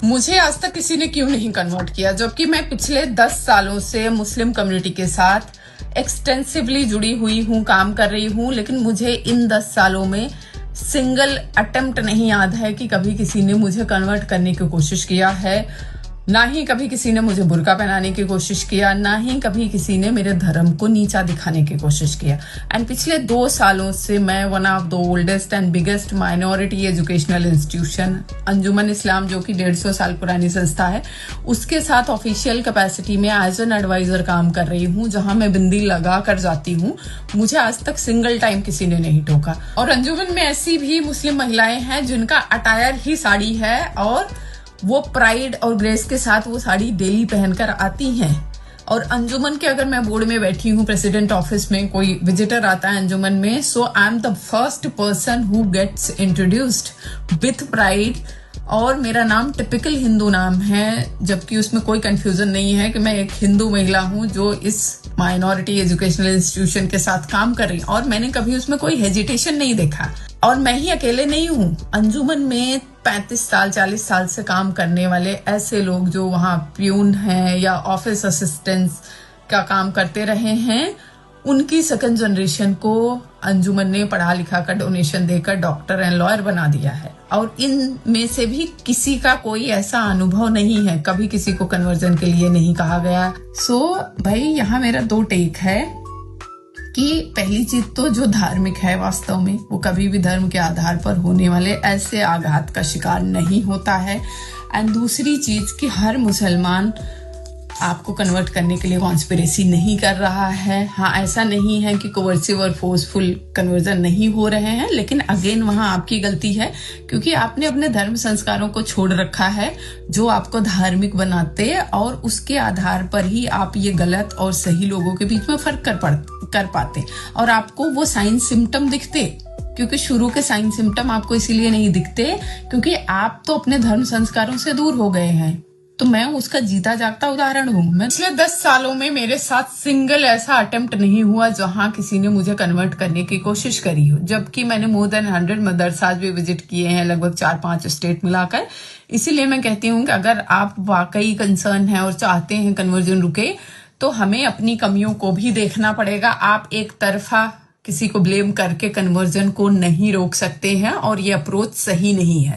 मुझे आज तक किसी ने क्यों नहीं कन्वर्ट किया, जबकि मैं पिछले 10 सालों से मुस्लिम कम्युनिटी के साथ एक्सटेंसिवली जुड़ी हुई हूँ, काम कर रही हूँ। लेकिन मुझे इन 10 सालों में सिंगल अटेम्प्ट नहीं याद है कि कभी किसी ने मुझे कन्वर्ट करने की कोशिश किया है। ना ही कभी किसी ने मुझे बुर्का पहनाने की कोशिश किया, ना ही कभी किसी ने मेरे धर्म को नीचा दिखाने की कोशिश किया। एंड पिछले 2 सालों से मैं one of the oldest and biggest minority educational institution Anjuman Islam, जो कि 150 साल पुरानी संस्था है, उसके साथ ऑफिशियल कैपेसिटी में एज एन एडवाइजर काम कर रही हूँ, जहां मैं बिंदी लगा कर जाती हूँ। मुझे आज तक सिंगल टाइम किसी ने नहीं टोका। और अंजुमन में ऐसी भी मुस्लिम महिलाएं हैं जिनका अटायर ही साड़ी है और वो प्राइड और ग्रेस के साथ वो साड़ी डेली पहनकर आती हैं। और अंजुमन के अगर मैं बोर्ड में बैठी हूँ, प्रेसिडेंट ऑफिस में कोई विजिटर आता है अंजुमन में, so I am the first person who gets introduced with pride. और मेरा नाम टिपिकल हिंदू नाम है, जबकि उसमें कोई कंफ्यूजन नहीं है कि मैं एक हिंदू महिला हूँ जो इस माइनॉरिटी एजुकेशनल इंस्टीट्यूशन के साथ काम कर रही हूँ। और मैंने कभी उसमें कोई हेजिटेशन नहीं देखा। और मैं ही अकेले नहीं हूँ, अंजुमन में 35 साल 40 साल से काम करने वाले ऐसे लोग जो वहाँ प्यून हैं या ऑफिस असिस्टेंट्स का काम करते रहे हैं, उनकी सेकंड जनरेशन को अंजुमन ने पढ़ा लिखा कर डोनेशन देकर डॉक्टर एंड लॉयर बना दिया है। और इन में से भी किसी का कोई ऐसा अनुभव नहीं है, कभी किसी को कन्वर्जन के लिए नहीं कहा गया। सो भाई, यहाँ मेरा 2 टेक है कि पहली चीज तो जो धार्मिक है वास्तव में वो कभी भी धर्म के आधार पर होने वाले ऐसे आघात का शिकार नहीं होता है। एंड दूसरी चीज कि हर मुसलमान आपको कन्वर्ट करने के लिए कॉन्स्पिरेसी नहीं कर रहा है। हाँ, ऐसा नहीं है कि कोवर्सिव और फोर्सफुल कन्वर्जन नहीं हो रहे हैं, लेकिन अगेन वहां आपकी गलती है क्योंकि आपने अपने धर्म संस्कारों को छोड़ रखा है जो आपको धार्मिक बनाते, और उसके आधार पर ही आप ये गलत और सही लोगों के बीच में फर्क कर पाते। और आपको वो साइन सिम्टम दिखते, क्योंकि शुरू के साइन सिम्टम आपको इसीलिए नहीं दिखते क्योंकि आप तो अपने धर्म संस्कारों से दूर हो गए हैं। तो मैं उसका जीता जागता उदाहरण हूँ। मैं पिछले 10 सालों में मेरे साथ सिंगल ऐसा अटेम्प्ट नहीं हुआ जहां किसी ने मुझे कन्वर्ट करने की कोशिश करी हो, जबकि मैंने मोर देन 100 मदरसाज भी विजिट किए हैं, लगभग 4-5 स्टेट मिलाकर। इसीलिए मैं कहती हूँ कि अगर आप वाकई कंसर्न है और चाहते हैं कन्वर्जन रुके, तो हमें अपनी कमियों को भी देखना पड़ेगा। आप एक तरफा किसी को ब्लेम करके कन्वर्जन को नहीं रोक सकते हैं, और ये अप्रोच सही नहीं है।